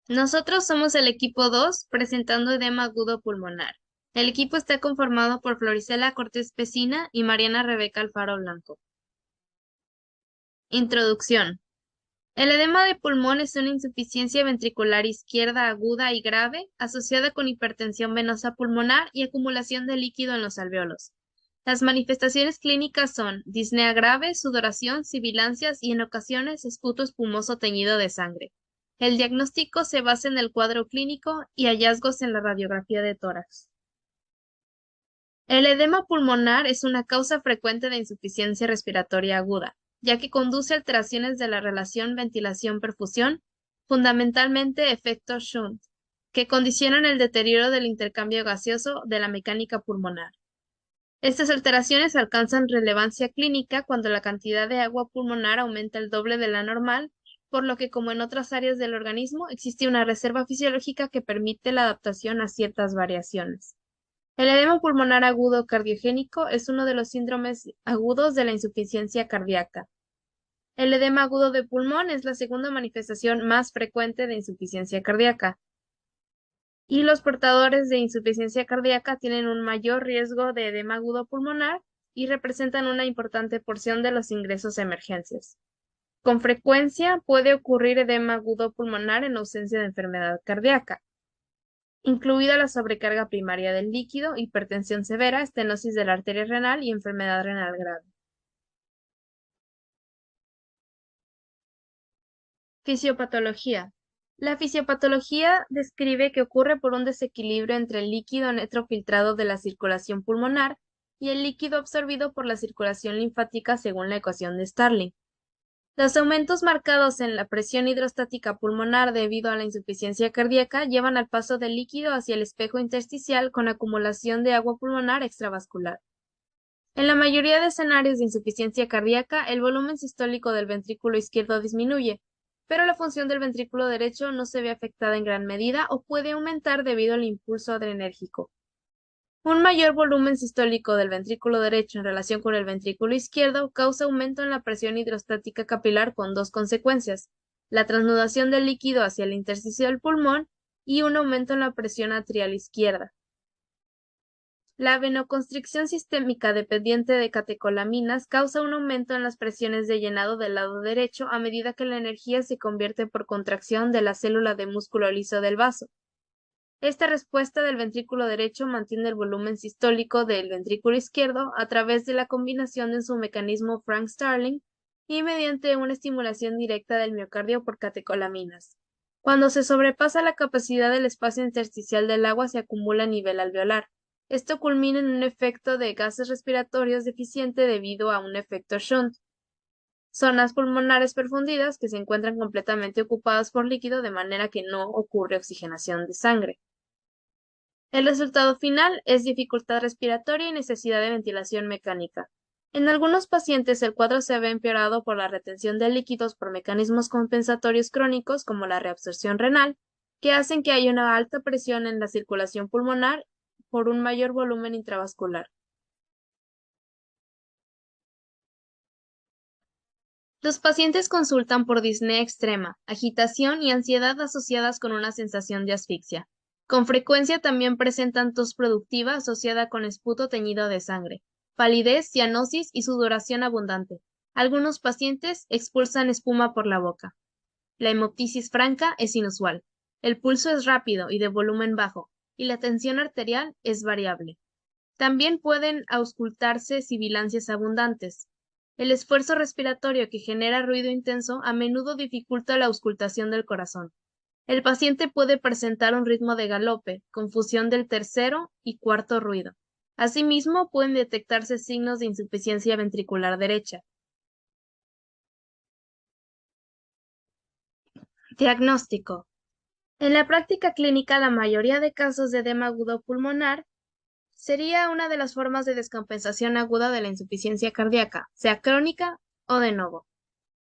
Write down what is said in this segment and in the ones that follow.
Nosotros somos el equipo 2 presentando edema agudo pulmonar. El equipo está conformado por Florisela Cortés Pesina y Mariana Rebeca Alfaro Blanco. Introducción. El edema de pulmón es una insuficiencia ventricular izquierda aguda y grave asociada con hipertensión venosa pulmonar y acumulación de líquido en los alveolos. Las manifestaciones clínicas son disnea grave, sudoración, sibilancias y en ocasiones esputo espumoso teñido de sangre. El diagnóstico se basa en el cuadro clínico y hallazgos en la radiografía de tórax. El edema pulmonar es una causa frecuente de insuficiencia respiratoria aguda, ya que conduce a alteraciones de la relación ventilación-perfusión, fundamentalmente efectos shunt, que condicionan el deterioro del intercambio gaseoso de la mecánica pulmonar. Estas alteraciones alcanzan relevancia clínica cuando la cantidad de agua pulmonar aumenta el doble de la normal, por lo que, como en otras áreas del organismo, existe una reserva fisiológica que permite la adaptación a ciertas variaciones. El edema pulmonar agudo cardiogénico es uno de los síndromes agudos de la insuficiencia cardíaca. El edema agudo de pulmón es la segunda manifestación más frecuente de insuficiencia cardíaca, y los portadores de insuficiencia cardíaca tienen un mayor riesgo de edema agudo pulmonar y representan una importante porción de los ingresos a emergencias. Con frecuencia puede ocurrir edema agudo pulmonar en ausencia de enfermedad cardíaca, incluida la sobrecarga primaria del líquido, hipertensión severa, estenosis de la arteria renal y enfermedad renal grave. Fisiopatología. La fisiopatología describe que ocurre por un desequilibrio entre el líquido netrofiltrado de la circulación pulmonar y el líquido absorbido por la circulación linfática según la ecuación de Starling. Los aumentos marcados en la presión hidrostática pulmonar debido a la insuficiencia cardíaca llevan al paso del líquido hacia el espejo intersticial con acumulación de agua pulmonar extravascular. En la mayoría de escenarios de insuficiencia cardíaca, el volumen sistólico del ventrículo izquierdo disminuye, pero la función del ventrículo derecho no se ve afectada en gran medida o puede aumentar debido al impulso adrenérgico. Un mayor volumen sistólico del ventrículo derecho en relación con el ventrículo izquierdo causa aumento en la presión hidrostática capilar con dos consecuencias: la transnudación del líquido hacia el intersticio del pulmón y un aumento en la presión atrial izquierda. La venoconstricción sistémica dependiente de catecolaminas causa un aumento en las presiones de llenado del lado derecho a medida que la energía se convierte por contracción de la célula de músculo liso del vaso. Esta respuesta del ventrículo derecho mantiene el volumen sistólico del ventrículo izquierdo a través de la combinación de su mecanismo Frank-Starling y mediante una estimulación directa del miocardio por catecolaminas. Cuando se sobrepasa la capacidad del espacio intersticial del agua se acumula a nivel alveolar. Esto culmina en un efecto de gases respiratorios deficiente debido a un efecto shunt. Zonas pulmonares perfundidas que se encuentran completamente ocupadas por líquido de manera que no ocurre oxigenación de sangre. El resultado final es dificultad respiratoria y necesidad de ventilación mecánica. En algunos pacientes el cuadro se ve empeorado por la retención de líquidos por mecanismos compensatorios crónicos como la reabsorción renal, que hacen que haya una alta presión en la circulación pulmonar por un mayor volumen intravascular. Los pacientes consultan por disnea extrema, agitación y ansiedad asociadas con una sensación de asfixia. Con frecuencia también presentan tos productiva asociada con esputo teñido de sangre, palidez, cianosis y sudoración abundante. Algunos pacientes expulsan espuma por la boca. La hemoptisis franca es inusual. El pulso es rápido y de volumen bajo, y la tensión arterial es variable. También pueden auscultarse sibilancias abundantes. El esfuerzo respiratorio que genera ruido intenso a menudo dificulta la auscultación del corazón. El paciente puede presentar un ritmo de galope, confusión del tercero y cuarto ruido. Asimismo, pueden detectarse signos de insuficiencia ventricular derecha. Diagnóstico. En la práctica clínica, la mayoría de casos de edema agudo pulmonar sería una de las formas de descompensación aguda de la insuficiencia cardíaca, sea crónica o de novo.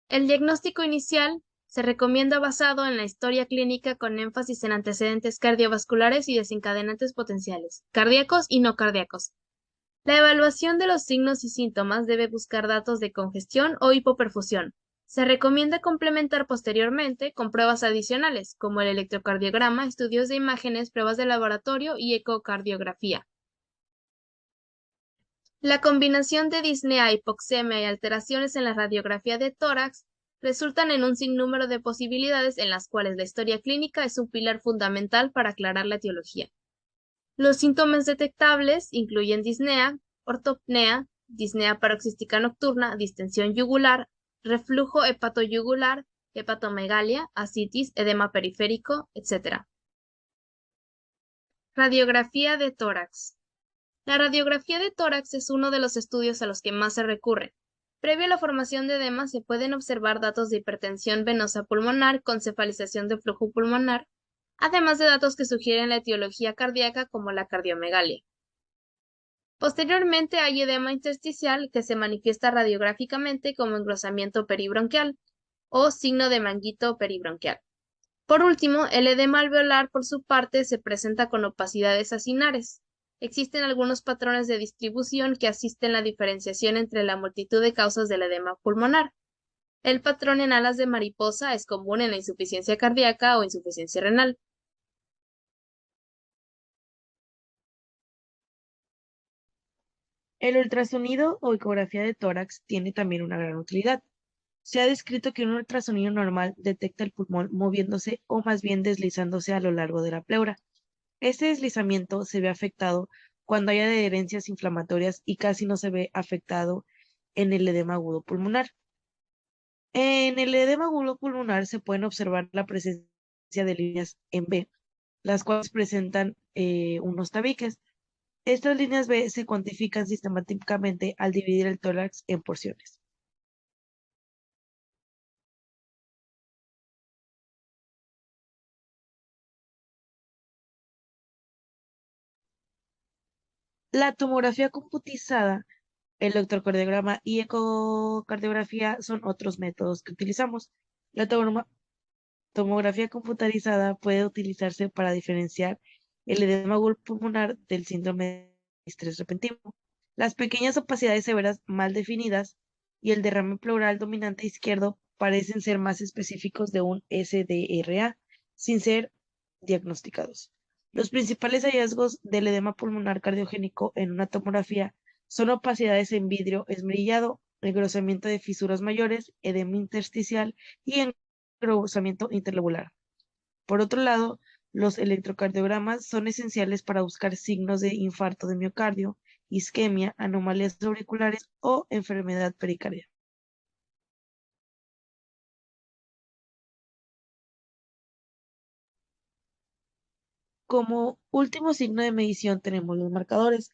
El diagnóstico inicial se recomienda basado en la historia clínica con énfasis en antecedentes cardiovasculares y desencadenantes potenciales, cardíacos y no cardíacos. La evaluación de los signos y síntomas debe buscar datos de congestión o hipoperfusión, Se recomienda complementar posteriormente con pruebas adicionales, como el electrocardiograma, estudios de imágenes, pruebas de laboratorio y ecocardiografía. La combinación de disnea, hipoxemia y alteraciones en la radiografía de tórax resultan en un sinnúmero de posibilidades en las cuales la historia clínica es un pilar fundamental para aclarar la etiología. Los síntomas detectables incluyen disnea, ortopnea, disnea paroxística nocturna, distensión yugular, reflujo hepatoyugular, hepatomegalia, ascitis, edema periférico, etc. Radiografía de tórax. La radiografía de tórax es uno de los estudios a los que más se recurre. Previo a la formación de edema se pueden observar datos de hipertensión venosa pulmonar con cefalización de flujo pulmonar, además de datos que sugieren la etiología cardíaca como la cardiomegalia. Posteriormente hay edema intersticial que se manifiesta radiográficamente como engrosamiento peribronquial o signo de manguito peribronquial. Por último, el edema alveolar por su parte se presenta con opacidades acinares. Existen algunos patrones de distribución que asisten la diferenciación entre la multitud de causas del edema pulmonar. El patrón en alas de mariposa es común en la insuficiencia cardíaca o insuficiencia renal. El ultrasonido o ecografía de tórax tiene también una gran utilidad. Se ha descrito que un ultrasonido normal detecta el pulmón moviéndose o más bien deslizándose a lo largo de la pleura. Este deslizamiento se ve afectado cuando hay adherencias inflamatorias y casi no se ve afectado en el edema agudo pulmonar. En el edema agudo pulmonar se pueden observar la presencia de líneas en B, las cuales presentan unos tabiques. Estas líneas B se cuantifican sistemáticamente al dividir el tórax en porciones. La tomografía computarizada, el electrocardiograma y ecocardiografía son otros métodos que utilizamos. La tomografía computarizada puede utilizarse para diferenciar el edema agudo pulmonar del síndrome de estrés repentino. Las pequeñas opacidades severas mal definidas y el derrame pleural dominante izquierdo parecen ser más específicos de un SDRA, sin ser diagnosticados. Los principales hallazgos del edema pulmonar cardiogénico en una tomografía son opacidades en vidrio esmerillado, engrosamiento de fisuras mayores, edema intersticial y engrosamiento interlobular. Por otro lado, los electrocardiogramas son esenciales para buscar signos de infarto de miocardio, isquemia, anomalías auriculares o enfermedad pericardial. Como último signo de medición tenemos los marcadores.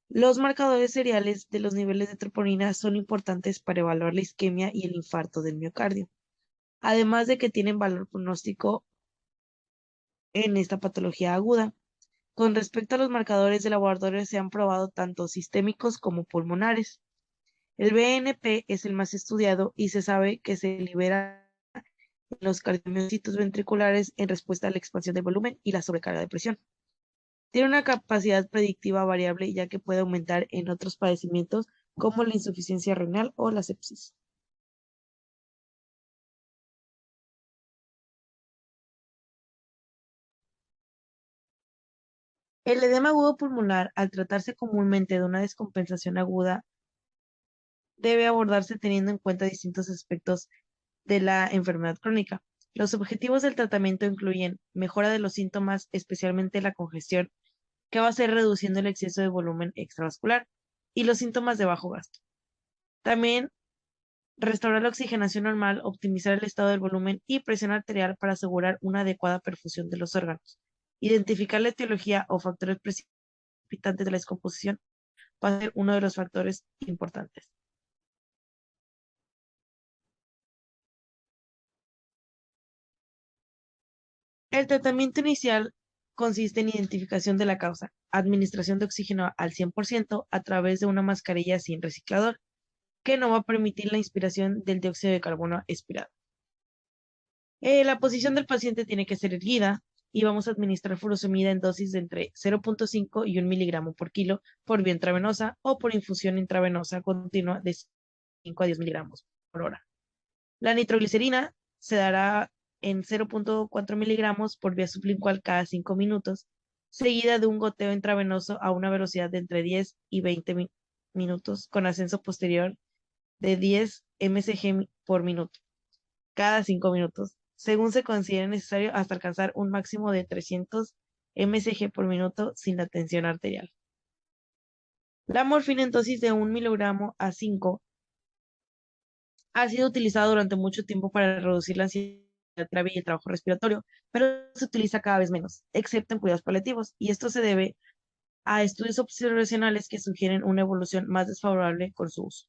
Los marcadores seriales de los niveles de troponina son importantes para evaluar la isquemia y el infarto del miocardio, además de que tienen valor pronóstico en esta patología aguda. Con respecto a los marcadores de laboratorio, se han probado tanto sistémicos como pulmonares. El BNP es el más estudiado y se sabe que se libera en los cardiomiocitos ventriculares en respuesta a la expansión del volumen y la sobrecarga de presión. Tiene una capacidad predictiva variable ya que puede aumentar en otros padecimientos como la insuficiencia renal o la sepsis. El edema agudo pulmonar, al tratarse comúnmente de una descompensación aguda, debe abordarse teniendo en cuenta distintos aspectos de la enfermedad crónica. Los objetivos del tratamiento incluyen mejora de los síntomas, especialmente la congestión, que va a ser reduciendo el exceso de volumen extravascular, y los síntomas de bajo gasto. También restaurar la oxigenación normal, optimizar el estado del volumen y presión arterial para asegurar una adecuada perfusión de los órganos. Identificar la etiología o factores precipitantes de la descomposición va a ser uno de los factores importantes. El tratamiento inicial consiste en identificación de la causa, administración de oxígeno al 100% a través de una mascarilla sin reciclador, que no va a permitir la inspiración del dióxido de carbono expirado. La posición del paciente tiene que ser erguida y vamos a administrar furosemida en dosis de entre 0,5 y 1 miligramo por kilo por vía intravenosa o por infusión intravenosa continua de 5 a 10 miligramos por hora. La nitroglicerina se dará en 0,4 miligramos por vía sublingual cada 5 minutos, seguida de un goteo intravenoso a una velocidad de entre 10 y 20 minutos, con ascenso posterior de 10 mcg por minuto, cada 5 minutos, según se considere necesario hasta alcanzar un máximo de 300 mcg por minuto sin la tensión arterial. La morfina en dosis de 1 miligramo a 5 ha sido utilizada durante mucho tiempo para reducir la ansiedad grave y el trabajo respiratorio, pero se utiliza cada vez menos, excepto en cuidados paliativos, y esto se debe a estudios observacionales que sugieren una evolución más desfavorable con su uso.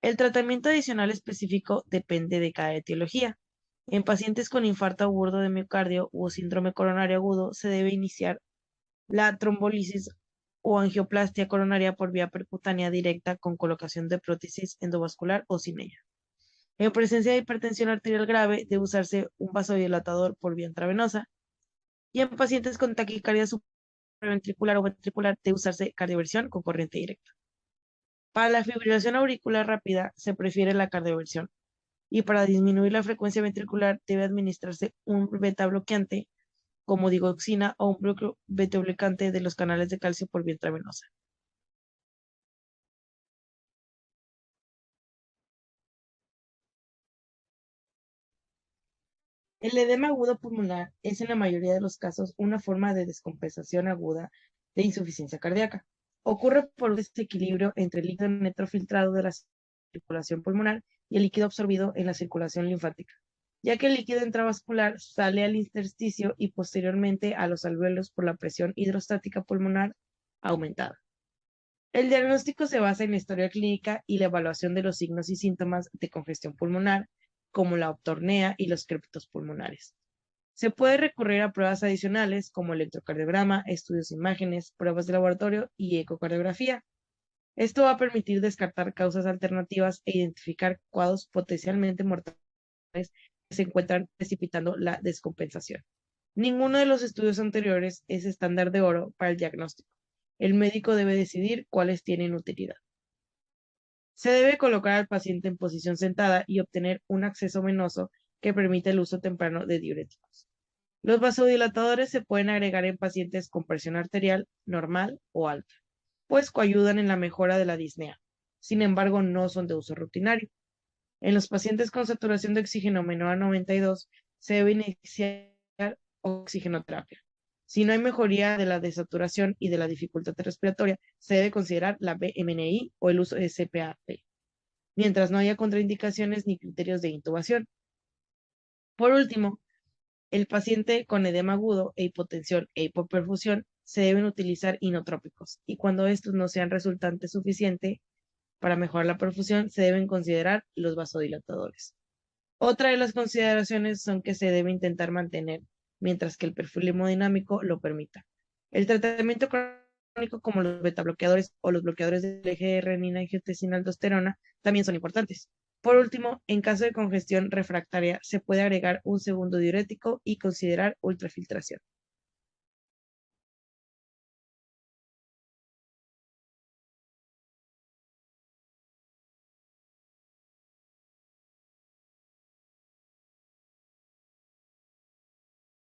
El tratamiento adicional específico depende de cada etiología. En pacientes con infarto agudo de miocardio o síndrome coronario agudo se debe iniciar la trombolisis o angioplastia coronaria por vía percutánea directa con colocación de prótesis endovascular o sin ella. En presencia de hipertensión arterial grave, debe usarse un vasodilatador por vía intravenosa. Y en pacientes con taquicardia supraventricular o ventricular, debe usarse cardioversión con corriente directa. Para la fibrilación auricular rápida, se prefiere la cardioversión. Y para disminuir la frecuencia ventricular, debe administrarse un beta bloqueante, como digoxina o un beta bloqueante de los canales de calcio por vía intravenosa. El edema agudo pulmonar es en la mayoría de los casos una forma de descompensación aguda de insuficiencia cardíaca. Ocurre por un desequilibrio entre el líquido netrofiltrado de la circulación pulmonar y el líquido absorbido en la circulación linfática, ya que el líquido intravascular sale al intersticio y posteriormente a los alvéolos por la presión hidrostática pulmonar aumentada. El diagnóstico se basa en la historia clínica y la evaluación de los signos y síntomas de congestión pulmonar, como la apnea y los crépitos pulmonares. Se puede recurrir a pruebas adicionales como electrocardiograma, estudios de imágenes, pruebas de laboratorio y ecocardiografía. Esto va a permitir descartar causas alternativas e identificar cuadros potencialmente mortales que se encuentran precipitando la descompensación. Ninguno de los estudios anteriores es estándar de oro para el diagnóstico. El médico debe decidir cuáles tienen utilidad. Se debe colocar al paciente en posición sentada y obtener un acceso venoso que permita el uso temprano de diuréticos. Los vasodilatadores se pueden agregar en pacientes con presión arterial normal o alta, pues coayudan en la mejora de la disnea. Sin embargo, no son de uso rutinario. En los pacientes con saturación de oxígeno menor a 92 se debe iniciar oxigenoterapia. Si no hay mejoría de la desaturación y de la dificultad respiratoria, se debe considerar la BMNI o el uso de CPAP, mientras no haya contraindicaciones ni criterios de intubación. Por último, el paciente con edema agudo e hipotensión e hipoperfusión se deben utilizar inotrópicos y cuando estos no sean resultante suficiente para mejorar la perfusión, se deben considerar los vasodilatadores. Otra de las consideraciones son que se debe intentar mantener mientras que el perfil hemodinámico lo permita. El tratamiento crónico como los betabloqueadores o los bloqueadores del eje de renina, angiotensina, aldosterona también son importantes. Por último, en caso de congestión refractaria, se puede agregar un segundo diurético y considerar ultrafiltración.